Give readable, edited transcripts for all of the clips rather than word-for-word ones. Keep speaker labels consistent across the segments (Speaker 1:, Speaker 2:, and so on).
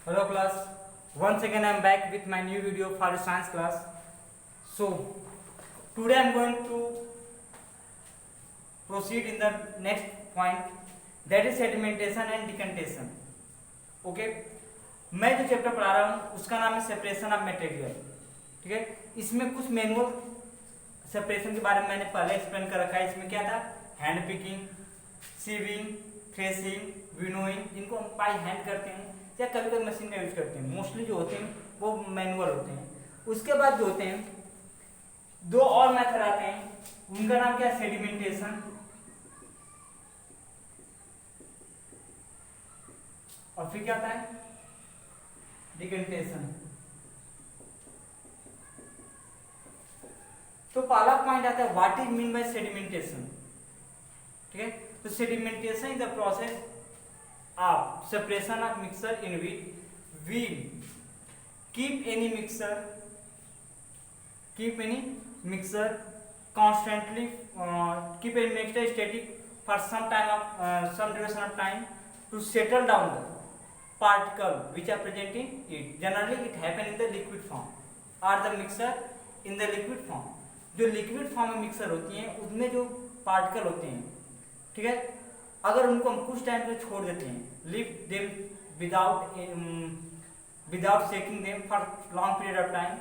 Speaker 1: Hello class, once again I am back with my new video for the science class. So today I am going to proceed in the next point, that is sedimentation and decantation. Okay, मैं जो chapter पढ़ा रहा हूँ उसका नाम है separation of material. ठीक है, इसमें कुछ मैनुअल सेपरेशन के बारे में मैंने पहले एक्सप्लेन कर रखा है. इसमें क्या था, hand picking, sieving, threshing, winnowing, जिनको हम बाय हैंड करते हैं या कभी कभी मशीन का यूज करते हैं. मोस्टली जो होते हैं वो मैनुअल होते हैं. उसके बाद जो होते हैं दो और मेथड आते हैं, उनका नाम क्या है, सेडिमेंटेशन और फिर क्या आता है, डिकंटेशन. तो पहला पॉइंट आता है what is mean by sedimentation. ठीक है, तो sedimentation is the process of separation of mixture in which we keep any mixture constantly keep a mixture static for some duration of time to settle down the particle which are present in it. Generally it happen in the liquid form or the mixture in the liquid form. जो liquid form में mixture होती है उसमें जो particle होते हैं, ठीक है, अगर उनको हम कुछ टाइम पे छोड़ देते हैं, leave them without shaking them for long period of time,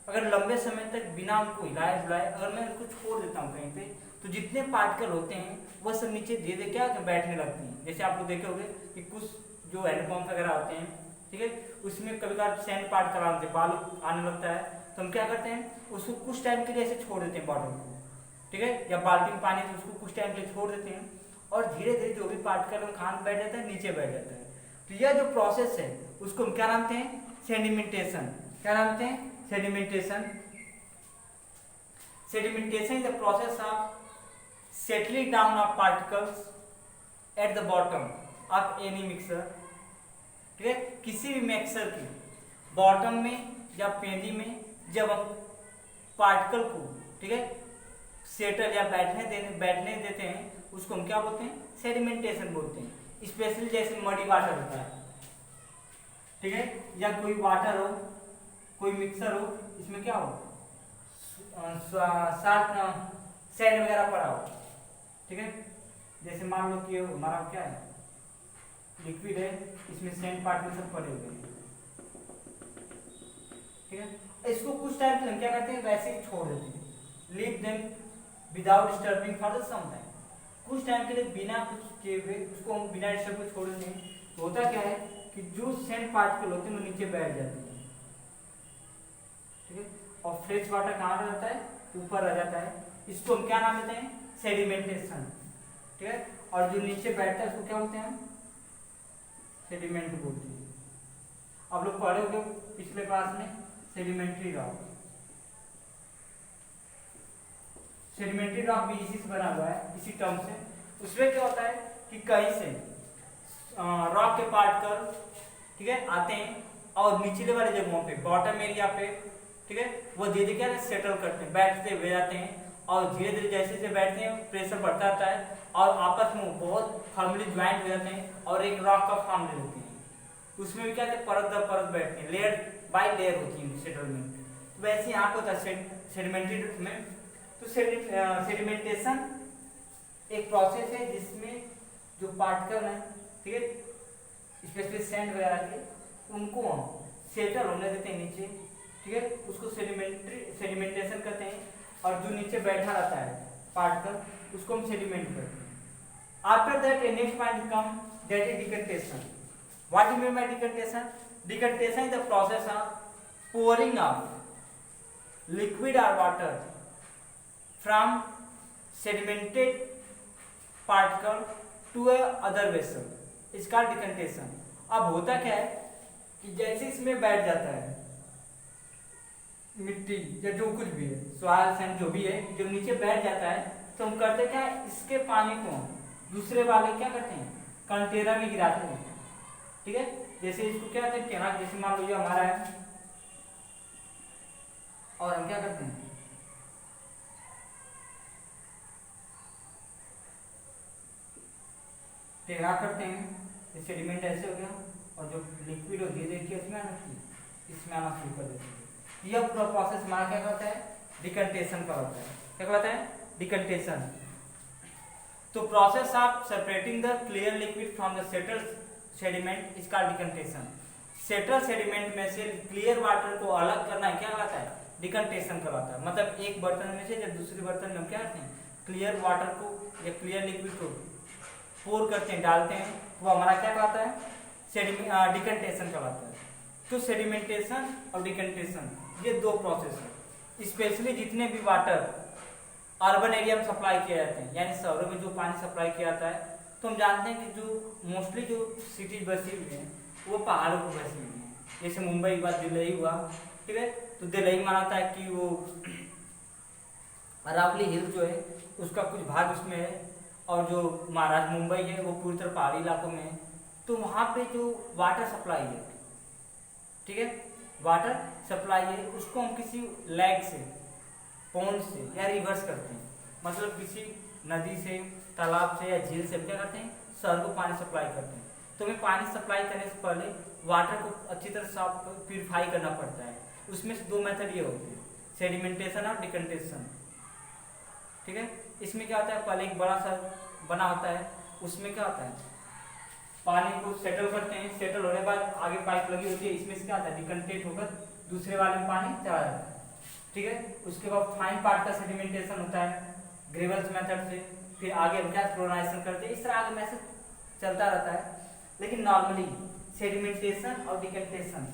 Speaker 1: अगर लंबे समय तक बिना उनको हिलाए डुलाए अगर मैं उनको छोड़ देता हूँ कहीं पे, तो जितने पार्टिकल होते हैं वह सब नीचे धीरे धीरे क्या बैठने लगते हैं. जैसे आप लोग देखे होंगे कि कुछ जो हैंडपम्प वगैरह होते हैं, ठीक है, उसमें कभी कभार सैंड पार्टिकल आते हैं, बालू आने लगता है, तो हम क्या करते हैं उसको कुछ टाइम के लिए ऐसे छोड़ देते हैं बॉटल को. ठीक है, या बाल्टी में पानी तो उसको कुछ टाइम के लिए छोड़ देते हैं और धीरे धीरे जो भी पार्टिकल खान बैठ जाता है नीचे बैठ जाता है. तो यह जो प्रोसेस है उसको हम क्या नामते हैं, सेडिमेंटेशन. क्या नामते हैं, sedimentation. Sedimentation is the process of settling down of particles eight the bottom of any mixer. ठीक है, किसी भी मिक्सर की बॉटम में या पेंदी में जब हम पार्टिकल को, ठीक है, सेटल या बैठने देते हैं उसको हम क्या बोलते हैं, सेडिमेंटेशन बोलते हैं. स्पेशली जैसे मडी वाटर होता है, ठीक है, या कोई वाटर हो, कोई मिक्सर हो, इसमें क्या हो, सैंड वगैरह पड़ा हो. ठीक है, जैसे मान लो कि हमारा क्या है, लिक्विड है, इसमें सैंड पार्टिकल सब पड़े हुए हैं. ठीक है, इसको कुछ टाइम के लिए क्या करते हैं, वैसे ही छोड़ देते हैं, leave them without disturbing for some time. कुछ टाइम के लिए बिना कुछ किए हुए उसको हम बिना डिस्टर्ब को छोड़ देते हैं. तो होता क्या है कि जो सैंड पार्टिकल होते हैं वो नीचे बैठ जाते हैं. ठीक है, और फ्रेश वाटर कहाँ रहता है, ऊपर रह जाता है. इसको हम क्या नाम देते हैं, सेडिमेंटेशन. ठीक है, और जो नीचे बैठता है उसको क्या बोलते हैं, सेडिमेंट बोलते हैं. आप लोग पढ़े होंगे पिछले क्लास में सेडिमेंट्री रॉक. सेडिमेंट्री रॉक भी इसी से बना हुआ है, इसी टर्म से. उसमें क्या होता है कि कहीं से रॉक के पार्टिकल, ठीक है, आते हैं और निचले वाले जगहों पे, बॉटम एरिया पे, ठीक है, वो धीरे धीरे क्या सेटल करते हैं, बैठते हुए जाते हैं और धीरे धीरे जैसे जैसे बैठते हैं प्रेशर बढ़ता रहता है और आपस में बहुत फर्मली ज्वाइंट हो जाते हैं और एक रॉक का फॉर्म ले लेते हैं. उसमें भी क्या है, परत दर परत बैठते हैं, लेयर बाय लेयर होती है सेटलमेंट. वैसे यहाँ पे होता है सेडिमेंट्री में. तो सेडिमेंटेशन एक प्रोसेस है जिसमें जो पार्टिकल हैं, ठीक है, स्पेशली सैंड वगैरह के, उनको हम सेटल होने देते हैं नीचे. ठीक है, उसको सेडिमेंटेशन कहते हैं. और जो नीचे बैठा रहता है पार्टिकल उसको हम सेडिमेंट करते हैं. After that next point come, that is decantation. What you mean by decantation? Decantation is the process of pouring off liquid और water from sedimented particle to a other vessel is called decantation. अब होता क्या है कि जैसे इसमें बैठ जाता है मिट्टी या जो कुछ भी है, सॉइल सैंड जो भी है, जब नीचे बैठ जाता है तो हम करते क्या है, इसके पानी को दूसरे वाले क्या करते हैं, कंटेनर में गिराते हैं. ठीक है, जैसे इसको क्या कहते हैं, जैसे मान लो ये हमारा है और हम क्या करते हैं, टेढ़ा करते हैं, सेडिमेंट ऐसे हो गया, और जो लिक्विड होती है देखिए इसमें आना चाहिए, इसमें आना शुरू कर देती है। यह पूरा प्रोसेस हमारा क्या कहलाता है, डिकंटेशन का होता है। क्या कहलाता है, डिकंटेशन। तो process of separating the clear liquid from the settled sediment is called decantation. Settle sediment में से क्लियर वाटर को अलग करना क्या कहलाता है, डिकंटेशन कहलाता है। मतलब एक बर्तन में से जब दूसरे बर्तन में हम क्या करते हैं, क्लियर वाटर को या क्लियर लिक्विड को पोर करते हैं, डालते हैं, वो हमारा क्या कहलाता है, डिकंटेशन कहलाता है। तो सेडिमेंटेशन और डिकंटेशन ये दो प्रोसेस है। स्पेशली जितने भी वाटर अर्बन एरिया में सप्लाई किए जाते हैं, यानी शहरों में जो पानी सप्लाई किया जाता है, तो हम जानते हैं कि जो मोस्टली जो सिटीज बसी हुई हैं वो पहाड़ों पर बसी हुई हैं। जैसे मुंबई के बाद दिल्ली हुआ, ठीक है, तो दिल्ली मानता है कि वो अरावली हिल जो है उसका कुछ भाग उसमें है, और जो महाराष्ट्र मुंबई है वो पूरी तरह पहाड़ी इलाकों में है। तो वहाँ पे जो वाटर सप्लाई है, ठीक है, वाटर सप्लाई है, उसको हम किसी लैक से, पॉन्ड से या रिवर्स करते हैं। मतलब किसी नदी से, तालाब से या झील से हम क्या करते हैं, शहर को पानी सप्लाई करते हैं। तो हमें पानी सप्लाई करने से पहले वाटर को अच्छी तरह साफ प्यूरिफाई करना पड़ता है। उसमें से दो मेथड ये होते हैं, सेडिमेंटेशन और डिकंटेशन, ठीक है। इसमें क्या होता है, पहले एक बड़ा सा बना होता है, उसमें क्या होता है, पानी को सेटल करते हैं, सेटल होने के बाद आगे पाइप लगी होती है, इसमें से क्या होता है, डिकंटेट होकर दूसरे वाले में पानी चला जाता है, ठीक है। उसके बाद फाइन पार्ट का सेडिमेंटेशन होता है ग्रेवल्स मेथड से, फिर आगे हम क्या क्लोराइजेशन करते हैं, इस तरह आगे मैसेज चलता रहता है। लेकिन नॉर्मली सेडिमेंटेशन और डिकंटेशन,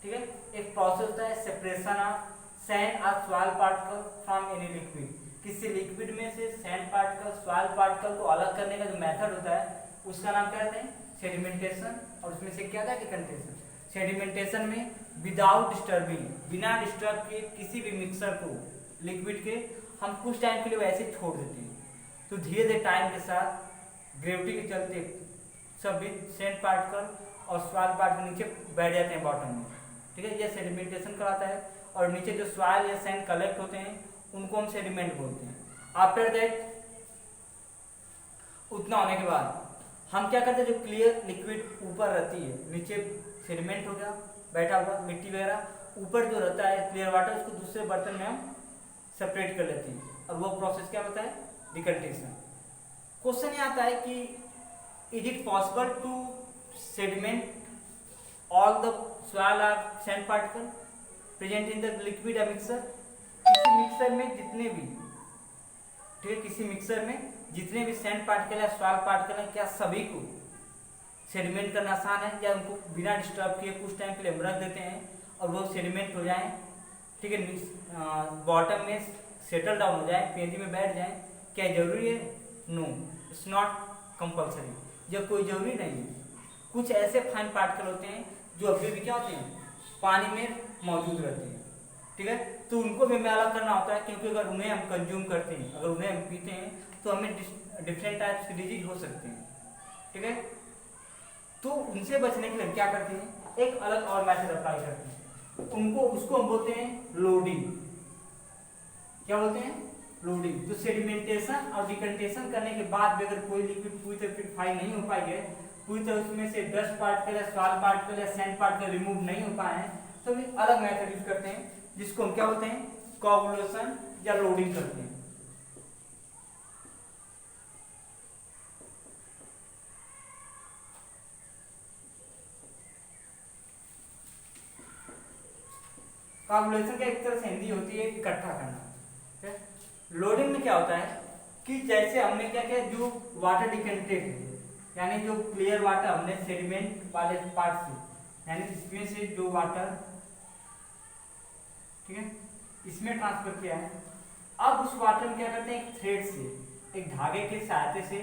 Speaker 1: ठीक है, एक प्रोसेस होता है सेपरेशन ऑफ सैंड और soil particle from any liquid. किसी लिक्विड में से सैंड पार्टिकल, सॉइल पार्टिकल को अलग करने का जो मेथड होता है उसका नाम क्या कहते हैं, सेडिमेंटेशन, और उसमें से क्या था, डिकंटेशन। सेडिमेंटेशन में विदाउट डिस्टर्बिंग, बिना डिस्टर्ब किए किसी भी मिक्सर को, लिक्विड के, हम कुछ टाइम के लिए वैसे छोड़ देते हैं, तो धीरे धीरे टाइम के साथ ग्रेविटी के चलते सभी सैंड पार्टिकल और सॉइल पार्टिकल नीचे बैठ जाते हैं बॉटम में, ठीक है। यह सेडिमेंटेशन कराता है। और नीचे जो सॉइल या सैंड कलेक्ट होते हैं उनको हम सेडिमेंट बोलते हैं। आफ्टर दैट, उतना होने के बाद हम क्या करते हैं, जो क्लियर लिक्विड ऊपर रहती है, नीचे सेडिमेंट हो गया बैठा हुआ मिट्टी वगैरह, ऊपर जो रहता है क्लियर वाटर, उसको दूसरे बर्तन में हम सेपरेट कर लेते हैं, और वो प्रोसेस क्या होता है, डिकंटेशन। क्वेश्चन ये आता है कि is it possible to sediment all the soil और sand particle present in the liquid mixer. किसी मिक्सर में जितने भी, ठीक है, किसी मिक्सर में जितने भी सैंड पार्टिकल या सॉइल पार्टिकल हैं, क्या सभी को सेडिमेंट करना आसान है, या उनको बिना डिस्टर्ब किए कुछ टाइम के लिए हम रख देते हैं और वो सेडिमेंट हो जाएं, ठीक है, बॉटम में सेटल डाउन हो जाए, पेंदी में बैठ जाए, क्या जरूरी है? नो, इट्स नॉट कंपल्सरी, ये कोई जरूरी नहीं है। कुछ ऐसे फाइन पार्टिकल होते हैं जो अभी भी क्या होते हैं, पानी में मौजूद रहते हैं, ठीक है, तो उनको भी हमें अलग करना होता है, क्योंकि अगर उन्हें हम कंज्यूम करते हैं, अगर उन्हें हम पीते हैं, तो हमें डिफरेंट टाइप्स के डिजीज हो सकते हैं, ठीक है। तो उनसे बचने के लिए क्या करते हैं, एक अलग और मेथड अप्लाई करते हैं, उनको, उसको हम बोलते हैं लोडिंग। क्या बोलते हैं? लोडिंग। तो सेडिमेंटेशन और डिकंटेशन करने के बाद भी अगर कोई लिक्विड पूरी तरह प्यूरिफाई नहीं हो पाई है, पूरी तरह उसमें से डस्ट पार्टिकल या सॉइल पार्टिकल या सैंड पार्टिकल रिमूव नहीं हो पाए हैं, तो हम अलग मेथड यूज करते हैं, जिसको हम क्या बोलते हैं, कोगुलेशन या लोडिंग करते हैं। कोगुलेशन का एक तरह से हिंदी होती है इकट्ठा करना। लोडिंग में क्या होता है कि जैसे हमने क्या किया, जो वाटर डिकंटेड है, यानी जो क्लियर वाटर हमने सेडिमेंट वाले पार्ट से, यानी इसमें से जो वाटर, ठीक है, इसमें ट्रांसफर किया है, अब उस वाटर में क्या करते हैं, एक थ्रेड से, एक धागे के सहायता से,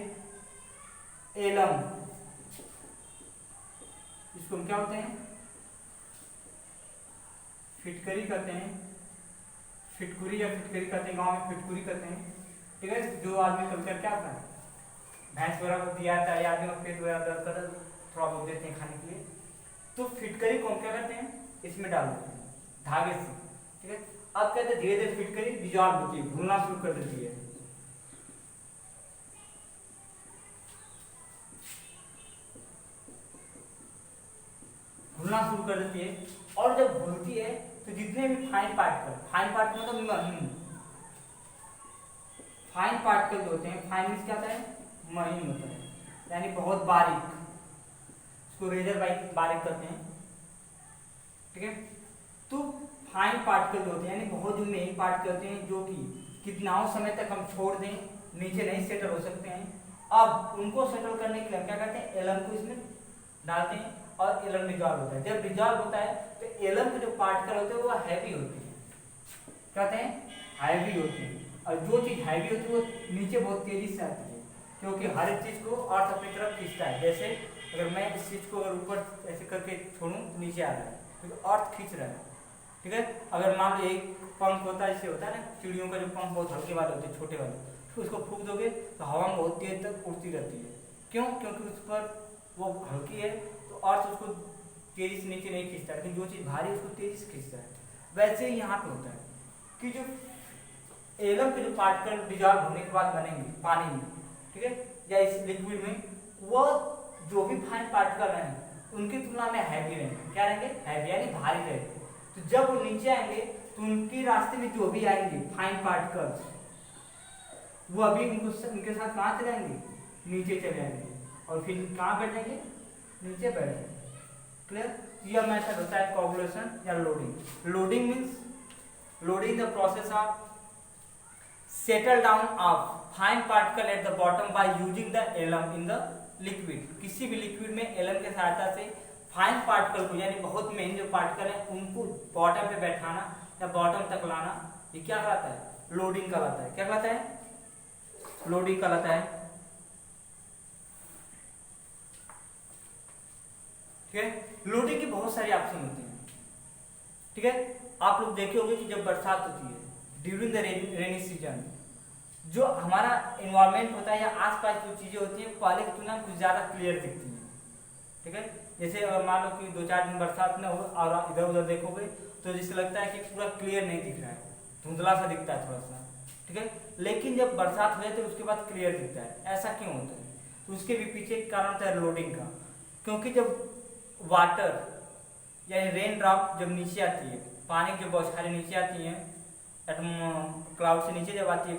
Speaker 1: एलम, इसको हम क्या होते हैं, फिटकरी करते हैं, फिटकुरी या फिटकरी करते हैं, गांव में फिटकुरी करते हैं, ठीक है। जो आदमी कभी क्या होता है, भैंस वगैरह को दिया जाता है, आदमी का पेट वगैरह दर्द कर थोड़ा बहुत देते हैं खाने के लिए, तो फिटकरी को हम क्या करते हैं, इसमें डाल देते हैं धागे से, ठीक है। अब कहते हैं धीरे धीरे फिटकरी डिजॉल्व होती है, घुलना शुरू कर देती है, शुरू कर देती है, और जब घुलती है तो जितने भी फाइन पार्टिकल मतलब महीन फाइन पार्टिकल जो होते हैं, फाइन मींस क्या होता है, महीन होता है, यानी बहुत बारीक, इसको रेजर बारीक करते हैं, ठीक है। तो फाइन पार्टिकल जो होते हैं, यानी बहुत जो मेन पार्टिकल होते हैं, जो कि कितना समय तक हम छोड़ दें नीचे नहीं सेटल हो सकते हैं, अब उनको सेटल करने के लिए क्या करते हैं, एलम को इसमें डालते हैं और एलम डिजॉल्व होता है। जब डिजॉल्व होता है तो एलम के जो पार्टिकल होते हैं वो हैवी होते हैं, कहते हैं हैवी होते हैं, और जो चीज हैवी होती है वो नीचे बहुत तेजी से आती है, क्योंकि हर एक चीज को अर्थ अपनी तरफ खींचता है। जैसे अगर मैं इस चीज को अगर ऊपर ऐसे करके छोड़ूं नीचे आ रहा है, तो अर्थ खींच रहा है, ठीक है। अगर मान लो एक पंख होता है, जैसे होता है ना चिड़ियों का जो पंख बहुत हल्के वाले होते हैं, छोटे वाले, तो उसको फूंक दोगे तो हवा में बहुत देर तक उड़ती रहती है। क्यों? क्योंकि उस पर वो हल्की है तो अर्थ उसको तेजी से नीचे नहीं खींचता, लेकिन जो चीज भारी है उसको तेजी से खींचता है। वैसे ही यहाँ पे होता है कि जो एलम के जो पार्टिकल डिजॉल्व होने के बाद बनेंगे पानी में, ठीक है, या इस लिक्विड में, वो जो भी फाइन पार्टिकल हैं उनकी तुलना में हैवी रहेंगे। क्या रहेंगे? हैवी, यानी भारी रहेंगे। तो जब वो नीचे आएंगे तो उनके रास्ते में जो भी आएंगे फाइन पार्टिकल्स, वो अभी उनके साथ कहाँ चले जाएंगे? नीचे चले जाएंगे, और फिर कहाँ बैठ जाएंगे? नीचे बैठ जाएंगे। क्लियर? यह मेथड होता है कोगुलेशन या loading. Loading means loading the process of settle down of fine particle at the bottom by using the alum in the liquid. किसी भी लिक्विड में एलम के सहायता से फाइन पार्टिकल को, यानी बहुत मेन जो पार्टिकल है उनको बॉटम पे बैठाना या बॉटम तक लाना, ये क्या कहलाता है? लोडिंग कहलाता है। क्या कहलाता है? लोडिंग कहलाता है। ठीक है, लोडिंग की बहुत सारी ऑप्शन होती हैं, ठीक है। आप लोग देखे होंगे कि जब बरसात होती है ड्यूरिंग द रेनी सीजन, जो हमारा एनवायरमेंट होता है या आसपास जो चीजें होती हैं पहले की तुलना में कुछ ज्यादा क्लियर दिखती हैं, ठीक है। जैसे अगर मान लो कि 2-4 दिन बरसात न हो और इधर उधर देखोगे तो जैसे लगता है कि पूरा क्लियर नहीं दिख रहा है, धुंधला सा दिखता है थोड़ा सा, ठीक है। लेकिन जब बरसात हो जाती है उसके बाद क्लियर दिखता है। ऐसा क्यों होता है? तो उसके भी पीछे एक कारण होता है लोडिंग का, क्योंकि जब वाटर यानी रेन ड्रॉप जब नीचे आती है, पानी की जो बौछारें नीचे आती हैं क्लाउड से नीचे जब आती है,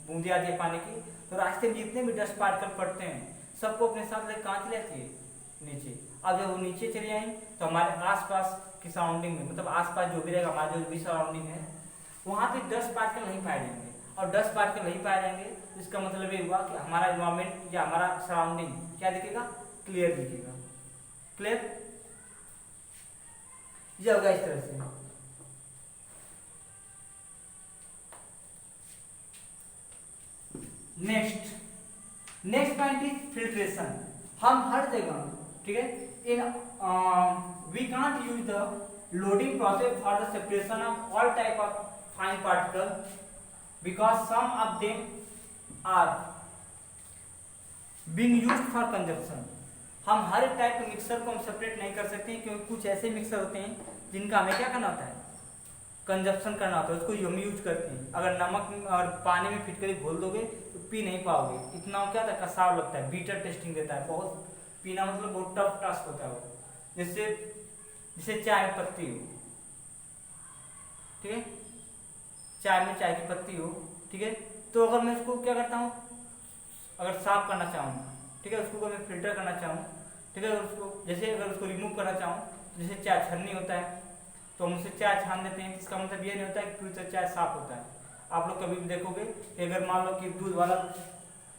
Speaker 1: बूंदी आती है पानी की, तो रास्ते में जितने भी डस्ट पार्टिकल पड़ते हैं सबको अपने साथ लेकर कहाँ चली जाती है? नीचे। अब जब वो नीचे चले जाएंगे तो हमारे आसपास की सराउंडिंग में, मतलब आसपास जो भी रहेगा, हमारा जो भी सराउंडिंग है वहाँ पे डस्ट पार्टिकल नहीं पाए जाएंगे, और डस्ट पार्टिकल नहीं पाए जाएंगे तो इसका मतलब ये हुआ कि हमारा एनवायरमेंट या हमारा सराउंडिंग क्या दिखेगा? क्लियर दिखेगा। क्लियर? ये होगा इस तरह से। Next point is filtration. हम हर जगह, ठीक है, in we can't use the loading process for the separation of all type of fine particle because some of them are being used for consumption. हम हर एक टाइप के मिक्सर को हम सेपरेट नहीं कर सकते क्योंकि कुछ ऐसे मिक्सर होते हैं जिनका हमें क्या करना होता है? कंजप्शन करना होता है, उसको हम यूज करते हैं। अगर नमक और पानी में फिटकरी घोल दोगे तो पी नहीं पाओगे, इतना क्या होता है? कसाव लगता है, बीटर टेस्टिंग देता है, बहुत पीना मतलब बहुत टफ टास्क होता है वो। जैसे चाय में पत्ती हो, ठीक है, चाय में चाय की पत्ती हो, ठीक है, तो अगर मैं उसको क्या करता हूँ, अगर साफ करना चाहूँ, ठीक है, उसको अगर मैं फिल्टर करना चाहूँ, ठीक है, उसको जैसे अगर उसको रिमूव करना चाहूँ, जैसे चाय छन्नी होता है तो हम उससे चाय छान देते हैं, इसका मतलब ये नहीं होता है कि पूरी तरह चाय साफ होता है। आप लोग कभी भी देखोगे कि अगर मान लो कि दूध वाला,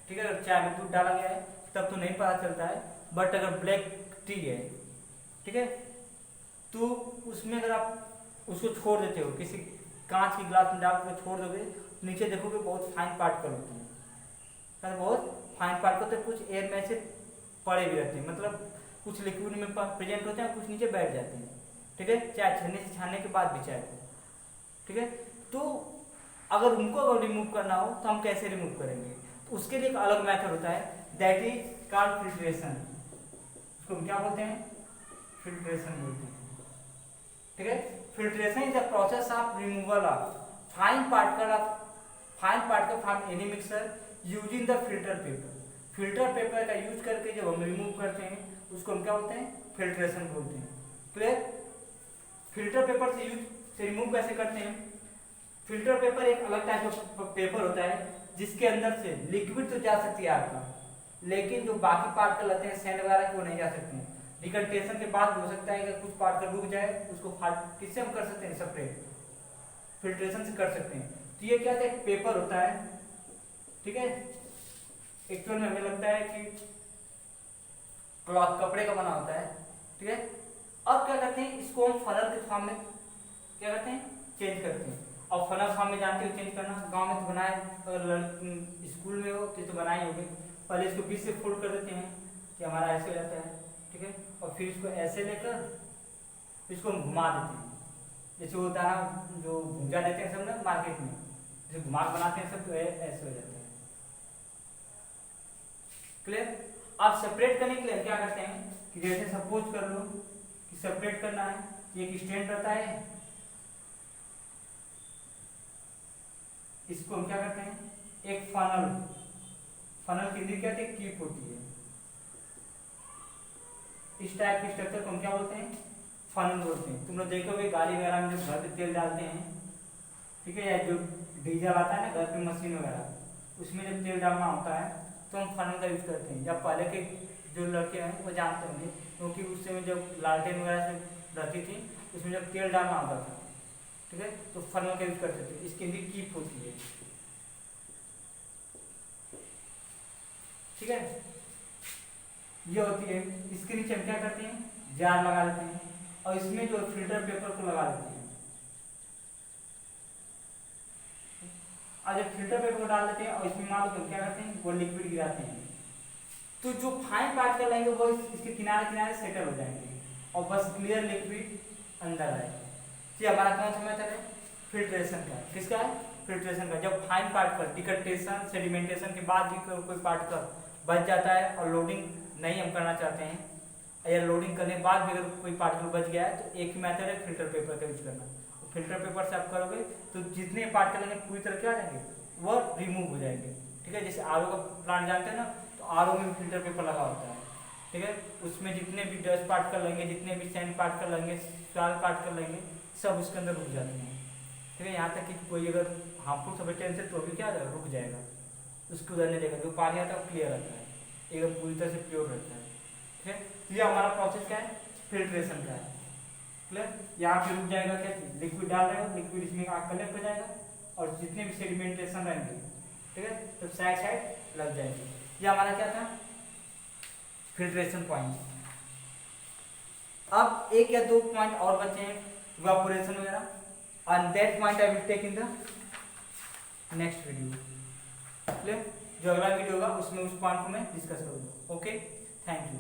Speaker 1: ठीक है, अगर चाय में दूध डाला गया है तब तो नहीं पता चलता है, बट अगर ब्लैक टी है, ठीक है, तो उसमें अगर आप उसको छोड़ देते हो, किसी कांच की गिलास में डाल कर छोड़ दोगे, नीचे देखोगे बहुत फाइन पार्टिकल होते हैं, बहुत फाइन पार्टिकल होते हैं, कुछ एयर में से पड़े भी रहते हैं, मतलब कुछ लिक्विड में प्रेजेंट होते हैं, कुछ नीचे बैठ जाते हैं, ठीक है, चाय छन्नी से छानने के बाद भी चाय, ठीक है। तो अगर उनको अगर रिमूव करना हो तो हम कैसे रिमूव करेंगे? तो उसके लिए एक अलग मेथड होता है, दैट इज कॉल्ड फिल्ट्रेशन। उसको हम क्या बोलते हैं? फिल्ट्रेशन बोलते हैं, ठीक है। Filtration is the process of removal of fine particle from any mixer using the filter paper. Filter paper का यूज करके जब हम रिमूव करते हैं उसको हम क्या बोलते हैं? फिल्ट्रेशन बोलते हैं। क्लियर। फिल्टर पेपर से यूज से रिमूव कैसे करते हैं? फिल्टर पेपर एक अलग टाइप का पेपर होता है जिसके अंदर से लिक्विड तो जा सकती है आपका, लेकिन जो बाकी पार्टिकल आते हैं सैंड वगैरह के वो नहीं जा सकते हैं। डिकल्टेशन के बाद हो सकता है कि कुछ पार्टिकल रुक जाए, उसको किससे हम कर सकते हैं? सेपरेट फिल्ट्रेशन से कर सकते हैं। तो ये क्या है? एक पेपर होता है, ठीक है। एक्चुअल में हमें लगता है कि क्लॉथ कपड़े का बना होता है, ठीक है। अब क्या करते हैं? इसको हम फनल के फॉर्म में क्या करते हैं? चेंज करते हैं। और फनल फॉर्म में जानते हो चेंज करना, गांव में तो बनाए, अगर स्कूल में हो तो बनाए होंगे। पहले इसको बीच से फोल्ड कर देते हैं कि हमारा ऐसे हो जाता है, ठीक है। और फिर इसको ऐसे लेकर इसको हम घुमा देते हैं, जैसे वो दाना जो भूंजा देते हैं सब ना मार्केट में, जैसे घुमा बनाते हैं सब, तो ऐसे हो जाता है। क्लियर। आप सेपरेट करने के लिए क्या करते हैं कि जैसे सपोज कर लो कि सेपरेट करना है, एक स्टैंड रहता है, इसको हम क्या करते हैं? एक फनल की क्या होती है? कीप होती है। इस टाइप के स्ट्रक्चर को हम क्या बोलते हैं? फनल बोलते हैं। तुम लोग देखोगे गाड़ी वगैरह में जब घर पे तेल डालते हैं, ठीक है, या जो डीजल आता है ना घर पे मशीन वगैरह, उसमें जब तेल डालना होता है तो हम फनल का यूज करते हैं। या पहले के जो लड़के हैं वो जानते होंगे, क्योंकि उस समय जब लालटेन वगैरह से रहती थी उसमें जब तेल डालना होता था, ठीक है, तो फनल का यूज करते थे। इसके अंदर कीप होती है, ठीक है, ये होती है। इसके नीचे हम क्या करते हैं? जार लगा लेते हैं और इसमें जो फिल्टर पेपर को लगा देते हैं। और जब फिल्टर पेपर को डाल देते हैं और इसमें मान लो हम क्या करते हैं? वो लिक्विड गिराते हैं, तो जो फाइन पार्टिकल आएंगे वो इसके किनारे किनारे सेटल हो जाएंगे और बस क्लियर लिक्विड अंदर आएगा। ये हमारा कौन सा मेथड है? फिल्ट्रेशन का। किसका है? फिल्ट्रेशन का। जब फाइन पार्टिकल डिकल्टेशन सेडिमेंटेशन के बाद भी कोई पार्टिकल बच जाता है और लोडिंग नहीं हम करना चाहते हैं, या लोडिंग करने के बाद भी अगर कोई पार्टिकल बच गया है, तो एक ही मेथड है फिल्टर पेपर का यूज करना। फिल्टर पेपर से आप करोगे तो जितने पार्टिकल हैं पूरी तरह क्या आ जाएंगे? वो रिमूव हो जाएंगे, ठीक है। जैसे आरओ का प्लांट जानते हैं ना, तो आरओ में फिल्टर पेपर लगा होता है, ठीक है। उसमें जितने भी डस्ट पार्टिकल लगेंगे, जितने भी सैंड पार्टिकल लगेंगे, सॉइल पार्टिकल लगेंगे, सब उसके अंदर रुक जाते हैं, ठीक है। यहाँ तक कि कोई अगर हार्मफुल सब्सटेंस है तो भी क्या रुक जाएगा, उसको उधर नहीं देगा। जो पानी आता है वो क्लियर रहता है, एकदम पूरी तरह से प्योर रहता है, ठीक है। ये हमारा प्रोसेस क्या है? फिल्ट्रेशन का है। क्लियर। यहाँ पे रुक जाएगा, क्या लिक्विड डाल रहे हो, लिक्विड इसमें कलेक्ट हो जाएगा और जितने भी सेडिमेंटेशन रहेंगे, ठीक है, तो साइड साइड लग जाएंगे। ये हमारा क्या था? Filtration point. अब एक या दो पॉइंट और बचे हैं, इवेपोरेशन वगैरह, and that point I will take in the next video. Clear. जो अगला वीडियो होगा उसमें उस पॉइंट को मैं डिस्कस करूंगा। Okay, thank you.